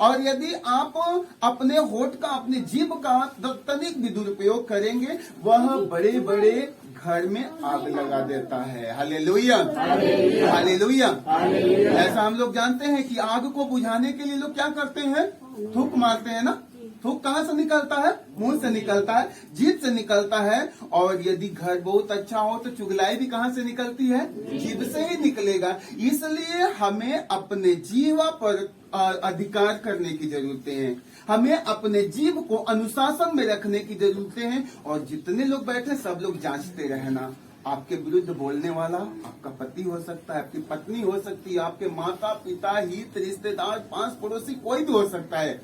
और यदि आप अपने होठ का, अपने जीभ का तनिक भी दुरुपयोग करेंगे, वह बड़े बड़े घर में आग लगा देता है। Hallelujah, hallelujah. ऐसा हम लोग जानते हैं कि आग को बुझाने के लिए लोग क्या करते हैं, थूक मारते हैं ना। थूक कहाँ से निकलता है, मुंह से निकलता है, जीभ से निकलता है। और यदि घर बहुत अच्छा हो तो चुगलाई भी कहाँ से निकलती है, जीभ से ही निकलेगा। इसलिए हमें अपने जीवा पर अधिकार करने की जरूरत है। हमें अपने जीभ को अनुशासन में रखने की जरूरत है। और जितने लोग बैठे सब लोग जांचते रहना। आपके विरुद्ध बोलने वाला आपका पति हो सकता है, आपकी पत्नी हो सकती है, आपके माता पिता, हित रिश्तेदार, पास पड़ोसी, कोई भी हो सकता है।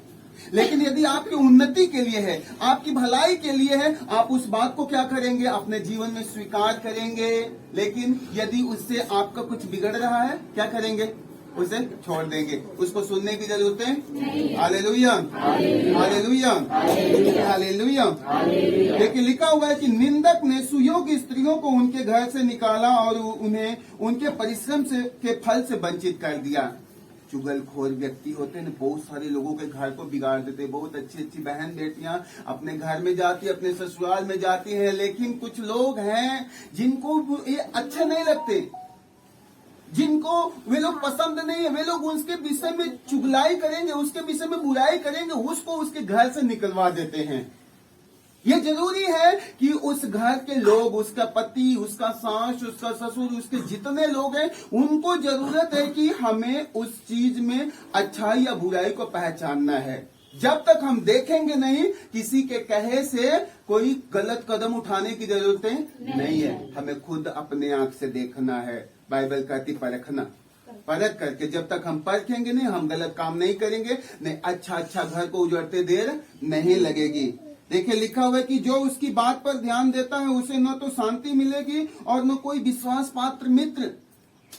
लेकिन यदि आपकी उन्नति के लिए है, आपकी भलाई के लिए है, आप उस बात को क्या करेंगे, अपने जीवन में स्वीकार करेंगे। लेकिन यदि उससे आपका कुछ बिगड़ रहा है, क्या करेंगे, उसे छोड़ देंगे। उसको सुनने की जरूरत है। Hallelujah, hallelujah, hallelujah. देखिए लिखा हुआ है कि निंदक ने सुयोग्य स्त्रियों को उनके घर से निकाला और उन्हें उनके परिश्रम से के फल से वंचित कर दिया। चुगलखोर व्यक्ति होते हैं, बहुत सारे लोगों के घर को बिगाड़ देते। बहुत अच्छी अच्छी बहन बेटियां अपने घर में जाती, अपने ससुराल में जाती हैं, लेकिन कुछ लोग हैं जिनको ये अच्छे नहीं लगते, जिनको वे लोग पसंद नहीं है। वे लोग उसके विषय में चुगलाई करेंगे, उसके विषय में बुराई करेंगे, उसको उसके घर से निकलवा देते हैं। ये जरूरी है कि उस घर के लोग, उसका पति, उसका सास, उसका ससुर, उसके जितने लोग हैं, उनको जरूरत है कि हमें उस चीज में अच्छाई या बुराई को पहचानना है। जब तक हम देखेंगे नहीं, किसी के कहे से कोई गलत कदम उठाने की जरूरत नहीं है। हमें खुद अपने आंख से देखना है। बाइबल कहती परखना, परख करके जब तक हम परखेंगे नहीं, हम गलत काम नहीं करेंगे। नहीं, अच्छा घर को उजड़ते देर नहीं लगेगी। देखिए लिखा हुआ है कि जो उसकी बात पर ध्यान देता है उसे न तो शांति मिलेगी और न कोई विश्वास पात्र मित्र।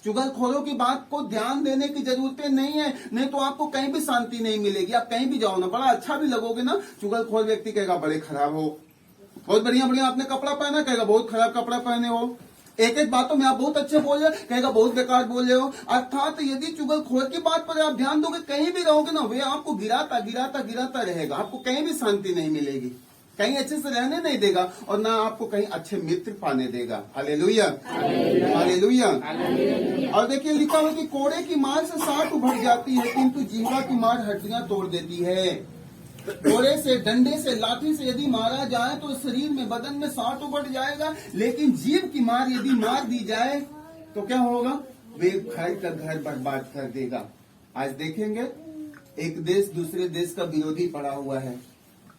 चुगलखोरों की बात को ध्यान देने की जरूरत नहीं है, नहीं तो आपको कहीं भी शांति नहीं मिलेगी। आप कहीं भी जाओ ना, बड़ा अच्छा भी लगोगे ना, चुगलखोर व्यक्ति कहेगा बड़े खराब हो। बहुत बढ़िया बढ़िया आपने कपड़ा पहना, कहेगा बहुत खराब कपड़ा पहने हो। एक एक बातों में आप बहुत अच्छे बोल रहे हो, कहेगा बहुत बेकार बोल रहे हो। अर्थात यदि चुगलखोर की बात पर आप ध्यान दोगे, कहीं भी रहोगे ना, वे आपको गिराता गिराता गिराता रहेगा। आपको कहीं भी शांति नहीं मिलेगी, कहीं अच्छे से रहने नहीं देगा और ना आपको कहीं अच्छे मित्र पाने देगा। Hallelujah, hallelujah. और देखिए लिखा हुआ कि कोड़े की मार से साट उभर जाती है, किंतु जीवा की मार हड्डियां तोड़ देती है। कोड़े से, डंडे से, लाठी से यदि मारा जाए तो शरीर में, बदन में साट उभर जाएगा। लेकिन जीभ की मार यदि मार दी जाए तो क्या होगा, वे घर का घर बर्बाद कर देगा। आज देखेंगे एक देश दूसरे देश का विरोधी पड़ा हुआ है।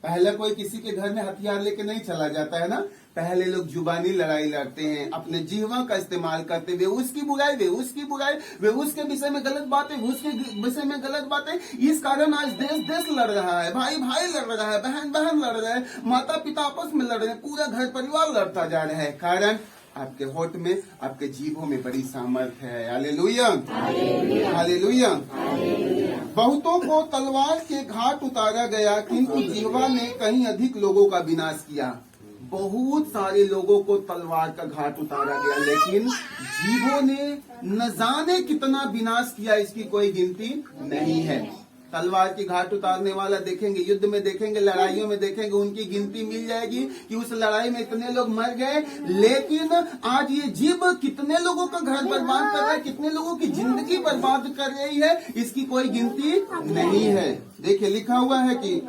पहले कोई किसी के घर में हथियार लेके नहीं चला जाता है ना, पहले लोग जुबानी लड़ाई लड़ते हैं, अपने जीवा का इस्तेमाल करते हुए उसकी बुराई, वे उसकी बुराई, वे उसके विषय में गलत बातें, उसके विषय में गलत बातें। इस कारण आज देश लड़ रहा है, भाई लड़ रहा है, बहन लड़ रहा है, माता पिता आपस में लड़ रहे हैं, पूरा घर परिवार लड़ता जा रहा है। कारण आपके होठ में, आपके जीभों में बड़ी सामर्थ्य है। Hallelujah, hallelujah. बहुतों को तलवार के घाट उतारा गया, किंतु जीवा ने कहीं अधिक लोगों का विनाश किया। बहुत सारे लोगों को तलवार का घाट उतारा गया, लेकिन जीवों ने न जाने कितना विनाश किया, इसकी कोई गिनती नहीं है। तलवार की घाट उतारने वाला देखेंगे, युद्ध में देखेंगे, लड़ाइयों में देखेंगे, उनकी गिनती मिल जाएगी कि उस लड़ाई में इतने लोग मर गए। लेकिन आज ये जीभ कितने लोगों का घर बर्बाद कर रहा है, कितने लोगों की जिंदगी बर्बाद कर रही है, इसकी कोई गिनती नहीं है। देखिए लिखा हुआ है कि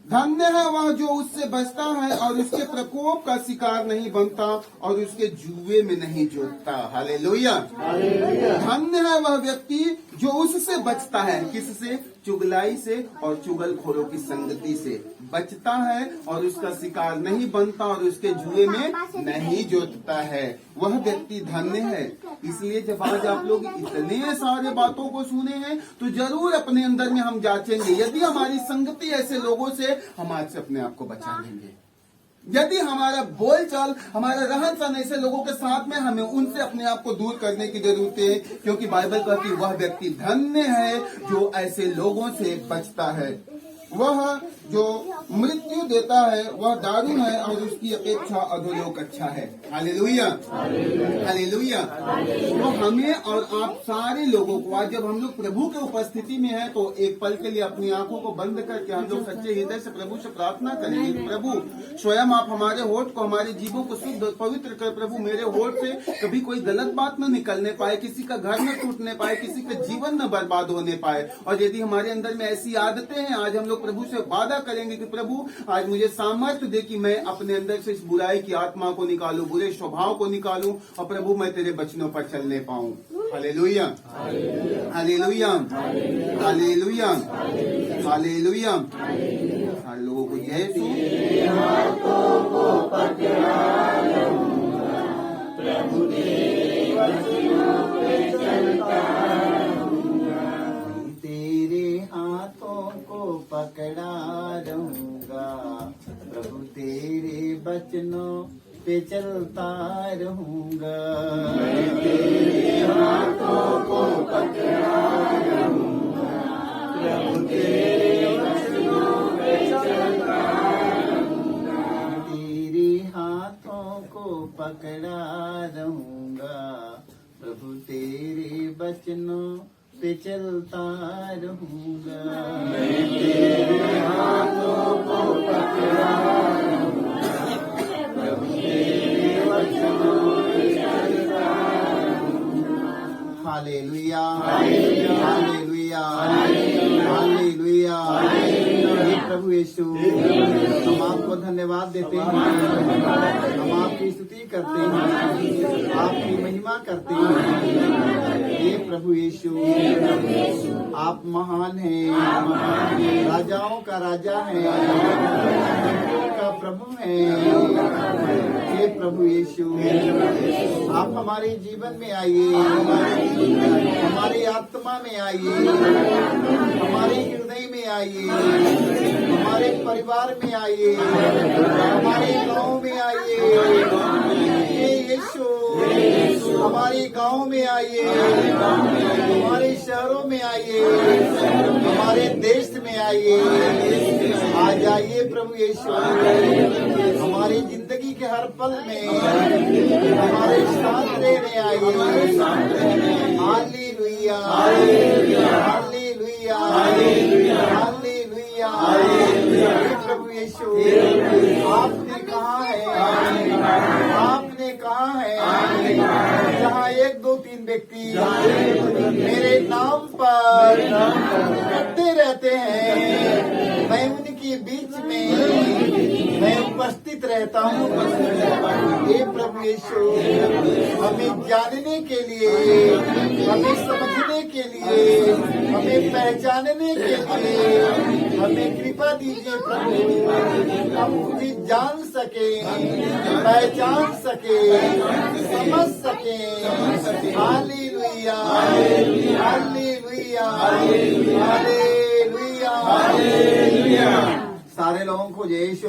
धन्य है वह जो उससे बचता है और उसके प्रकोप का शिकार नहीं बनता और उसके जुए में नहीं जोतता। हालेलुया, धन्य है वह व्यक्ति जो उससे बचता है। किससे? चुगलाई से और चुगलखोरों की संगति से बचता है और उसका शिकार नहीं बनता और उसके जुए में नहीं जोतता है। वह व्यक्ति धन्य है। इसलिए जब आज आप लोग इतने सारे बातों को सुने हैं तो जरूर अपने अंदर में हम जांचेंगे। यदि हमारी संगति ऐसे लोगों से, हम आज से अपने आप को बचा लेंगे। यदि हमारा बोलचाल, हमारा रहन सहन ऐसे लोगों के साथ में, हमें उनसे अपने आप को दूर करने की जरूरत है, क्योंकि बाइबल कहती वह व्यक्ति धन्य है जो ऐसे लोगों से बचता है। वह जो मृत्यु देता है वह दारुण है और उसकी अपेक्षा अधोलोक अच्छा है। Hallelujah, hallelujah. तो हमें और आप सारे लोगों को आज जब हम लोग प्रभु के उपस्थिति में हैं तो एक पल के लिए अपनी आंखों को बंद करके हम लोग सच्चे हृदय से प्रभु से प्रार्थना करेंगे, प्रभु स्वयं आप हमारे होठ को, हमारे जीवों को शुद्ध और पवित्र कर। प्रभु मेरे होठ से कभी कोई गलत बात न निकलने पाए, किसी का घर न टूटने पाए, किसी का जीवन न बर्बाद होने पाए। और यदि हमारे अंदर में ऐसी आदतें हैं, आज हम लोग प्रभु से वादा करेंगे कि प्रभु आज मुझे सामर्थ्य दे कि मैं अपने अंदर से इस बुराई की आत्मा को निकालूं, बुरे स्वभाव को निकालूं और प्रभु मैं तेरे वचनों पर चलने पाऊं। Hallelujah, hallelujah, hallelujah, hallelujah. सारे लोगों को जय तेरे हाथों को पकड़ा रहूंगा, प्रभु तेरे वचनों पे चलता रहूंगा। तेरे हाथों को पकड़ा रहूंगा, प्रभु तेरे वचनों पे चलता रहूंगा। तेरे हाथों को पकड़ा रहूंगा, प्रभु तेरे वचनों पे चलता रहूंगा। मैं तेरे हाथों को पकड़ा रहूंगा, प्रभु तेरे वचनों पे चलता रहूंगा। Hallelujah, hallelujah, hallelujah. हे प्रभु यीशु, हम आपको धन्यवाद देते हैं, हम आपकी स्तुति करते हैं, आपकी महिमा करते हैं। हे प्रभु यीशु, आप महान हैं, राजाओं का राजा है, प्रभुओं का प्रभु है। हे प्रभु यीशु, आप हमारे जीवन में आइए, हमारी आत्मा में आइए, हमारे हृदय में आइए, हमारे परिवार में आइए, हमारे गांव में आइए। हे यीशु, हमारे गांव में आइए, हमारे शहरों में आइए, हमारे देश में आइए। आ जाइए प्रभु यीशु, हमारी जिंदगी के हर पल में हमारे साथ रहने आइए। Hallelujah, hallelujah, hallelujah. प्रभु यीशु, आपने कहा है, आपने कहा है, जहाँ 1, 2, 3 व्यक्ति मेरे नाम पर इकट्ठे रहते हैं, मैं उनके बीच में मैं उपस्थित रहता हूँ। हे प्रभु यीशु, हमें जानने के लिए, हमें समझने के लिए, हमें पहचानने के लिए हमें कृपा दीजिए प्रभु। हम तुझे जान सके, पहचान सके, समझ सके। Hallelujah, hallelujah, hallelujah. सारे लोगों को यीशु,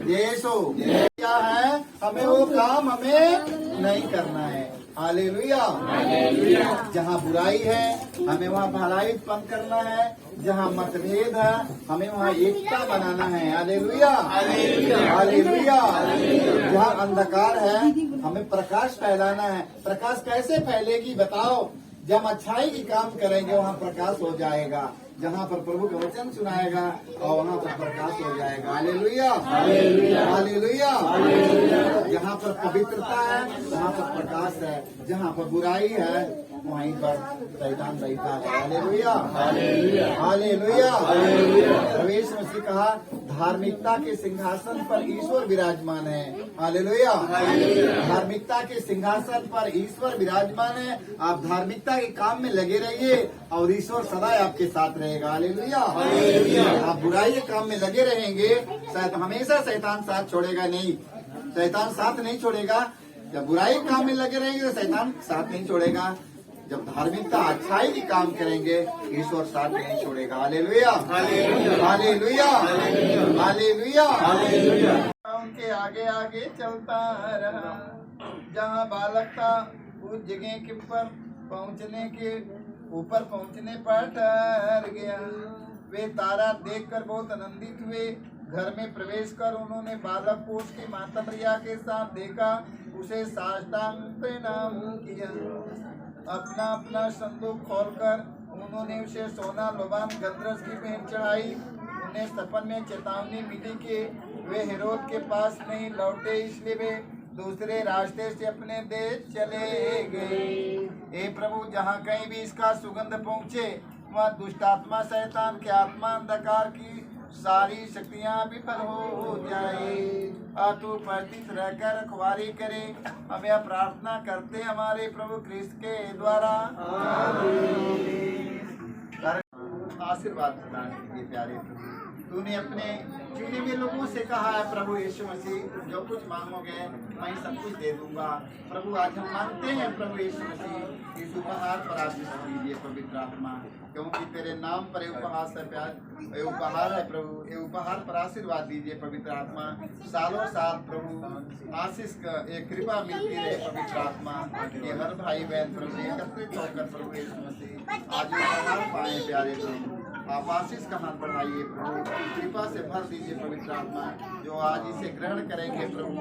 यीशु क्या है, हमें वो काम हमें नहीं करना है। हालेलुया। जहाँ बुराई है हमें वहाँ भलाई उत्पन्न करना है, जहाँ मतभेद है हमें वहाँ एकता बनाना है। Hallelujah, hallelujah. जहाँ अंधकार है हमें प्रकाश फैलाना है। प्रकाश कैसे फैलेगी बताओ? जब अच्छाई की काम करेंगे वहाँ प्रकाश हो जाएगा। जहाँ पर प्रभु का वचन सुनाएगा और वहाँ पर प्रकाश हो जाएगा। Hallelujah, hallelujah. जहाँ पर पवित्रता है वहाँ पर प्रकाश है, जहाँ पर बुराई है वहीं पर शैतान बैठा है। Hallelujah, hallelujah. प्रवेश मसीह कहा धार्मिकता के सिंहासन पर ईश्वर विराजमान है। हालेलुया, धार्मिकता के सिंहासन पर ईश्वर विराजमान है। आप धार्मिकता के काम में लगे रहिए और ईश्वर सदा आपके साथ रहेगा। हालेलुया। आप बुराई के काम में लगे रहेंगे, हमेशा शैतान साथ छोड़ेगा नहीं, शैतान साथ नहीं छोड़ेगा। जब बुराई के काम में लगे रहेंगे तो शैतान साथ नहीं छोड़ेगा। जब धार्मिकता अच्छाई की काम करेंगे ईश्वर साथ नहीं छोड़ेगा। Hallelujah, hallelujah, hallelujah. उनके आगे आगे चलता रहा, जहाँ बालक था उस जगह के ऊपर पहुँचने पर ठहर गया। वे तारा देखकर बहुत आनंदित हुए घर में प्रवेश कर उन्होंने बालक को उसकी माता मरिया के साथ देखा, उसे साष्टांग प्रणाम किया। अपना अपना संदूक खोलकर उन्होंने उसे सोना, लोबान, गंधरस की भेंट चढ़ाई। उन्हें सपन में चेतावनी मिली कि वे हेरोद के पास नहीं लौटे, इसलिए वे दूसरे रास्ते से अपने देश चले गए। हे प्रभु, जहाँ कहीं भी इसका सुगंध पहुँचे वह दुष्ट आत्मा, शैतान के आत्मा, अंधकार की सारी शक्तियाँ विफल हो जाए। तू उपस्थित रहकर रखवाली करे, हम यह प्रार्थना करते हमारे प्रभु क्रिस्त के द्वारा। आशीर्वाद प्रदान कीजिए प्यारे प्रभु। तूने अपने चुने हुए लोगों से कहा है प्रभु यीशु मसीह, जो कुछ मांगोगे मैं सब कुछ दे दूंगा। प्रभु आज हम मांगते हैं प्रभु यीशु मसीह, इस उपहार पर आशीष दीजिए पवित्र आत्मा, क्योंकि तेरे नाम पर ये उपहार है प्यार, ये उपहार है प्रभु, ये उपहार पर आशीर्वाद दीजिए पवित्र आत्मा। सालों साल प्रभु आशीष का एक कृपा मिलती रहे पवित्र आत्मा, ये हर भाई बहन प्रभु एकत्रित होकर प्रभु यीशु मसीह आज उपहार पाए प्यारे प्रभु। आप आशीष का हाथ बढ़ाइए प्रभु, कृपा से भर दीजिए पवित्र आत्मा, जो आज इसे ग्रहण करेंगे प्रभु।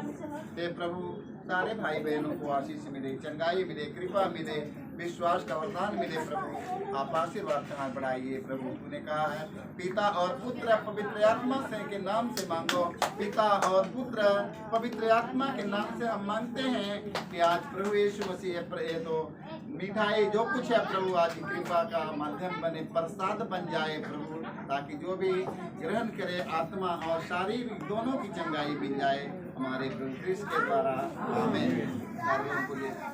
हे प्रभु, सारे भाई बहनों को आशीष मिले, चंगाई मिले, कृपा मिले, विश्वास का वरदान मिले प्रभु। आप आशीर्वाद का हाथ बढ़ाइए प्रभु। तूने कहा है पिता और पुत्र पवित्र आत्मा से के नाम से मांगो। पिता और पुत्र पवित्र आत्मा के नाम से हम मांगते हैं कि आज प्रभु यीशु मसीह तो मिठाई जो कुछ है प्रभु आज कृपा का माध्यम बने, प्रसाद बन जाए प्रभु, ताकि जो भी ग्रहण करे आत्मा और शारीरिक दोनों की चंगाई मिल जाए हमारे प्रभु क्रिस्त के द्वारा। आमीन।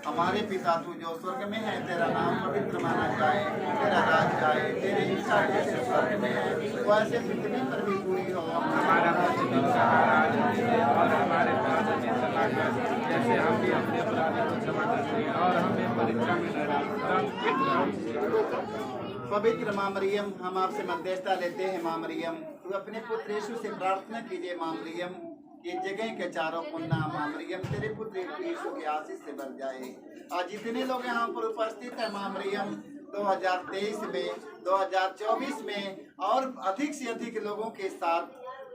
हमारे पिता तू जो स्वर्ग में है, तेरा नाम पवित्र माना जाए, तेरा राज आए, तेरी इच्छा जैसे स्वर्ग में है वैसे पृथ्वी पर भी पूरी हो। हमारा प्रतिदिन का आहार हमें दे, और हमारे अपराध में क्षमा कर जैसे हम भी अपने अपराधी को क्षमा करते हैं, और हमें परीक्षा में न डाल। पवित्र माँ मरियम, हम आपसे मध्यस्थता लेते हैं माँ मरियम, तू अपने पुत्र यीशु से प्रार्थना कीजिए माँ मरियम, ये जगह के चारों कोना माँ मरियम तेरे पुत्र यीशु के आशीष से भर जाए। आज जितने लोग यहाँ पर उपस्थित हैं माँ मरियम, 2023 में, 2024 में और अधिक से अधिक लोगों के साथ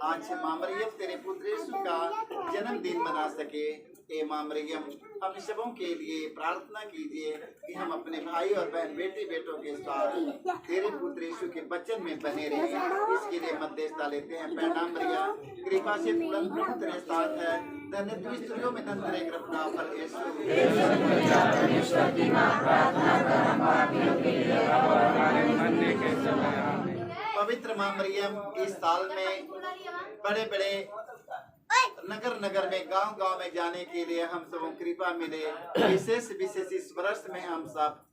आज माँ मरियम तेरे पुत्र यीशु का जन्मदिन मना सके। हे माँ मरियम, हम सबों के लिए प्रार्थना कीजिए कि हम अपने भाई और बहन, बेटे बेटों के साथ तेरे पुत्र यीशु के वचन में बने रहें। इसके लिए मध्यस्थता लेते हैं। प्रणाम मरिया, कृपा से पूर्ण प्रभु तेरे साथ है, धन्य तू स्त्रियों में धन्य तेरे गर्भ का फल यीशु। पवित्र माँ मरियम, इस साल में बड़े बड़े नगर नगर में, गांव गांव में जाने के लिए हम सबों कृपा मिले। विशेष विशेष इस वर्ष में हम सब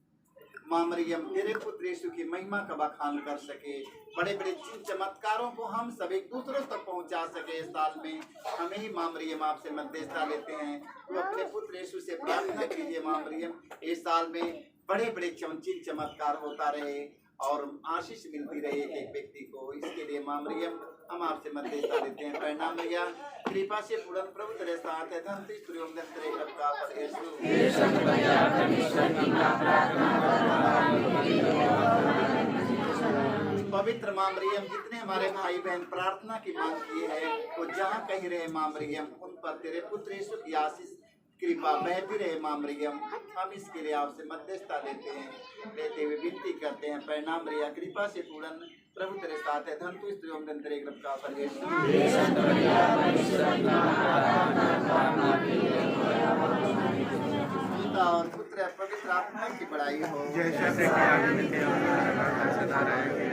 माँ मरियम तेरे पुत्र यीशु की महिमा का बखान कर सके, बड़े बड़े चमत्कारों को हम सब एक दूसरों तक पहुंचा सके। इस साल में हमें ही माँ मरियम आपसे मध्यस्थता लेते हैं, तो अपने पुत्र यीशु से प्रार्थना कीजिए माँ मरियम, इस साल में बड़े बड़े चमत्कार होता रहे और आशीष मिलती रहे एक व्यक्ति को। इसके लिए माँ मरियम हम आपसे मध्यस्थता देते हैं। प्रणाम मरिया, कृपा से पूर्ण प्रभु तेरे साथ है, धन स्त्रियों में तेरे गर्भ का फल यीशु। पवित्र माँ मरियम, जितने हमारे भाई बहन प्रार्थना की मांग की है, तो जहाँ कहीं रहे माँ मरियम, उन पर तेरे पुत्र यीशु की आशीष कृपा बहती रहे माँ मरियम। हम इसके लिए आपसे मध्यस्थता लेते हुए विनती करते हैं। प्रणाम मरिया, कृपा से पूर्ण प्रभु तेरे साथ है, धन तू स्त्रियों में तेरे गर्भ का फल यीशु। पिता और पुत्र पवित्र आत्मा की बड़ाई हो। जैसे कि आगे में थे और सदा रहेंगे।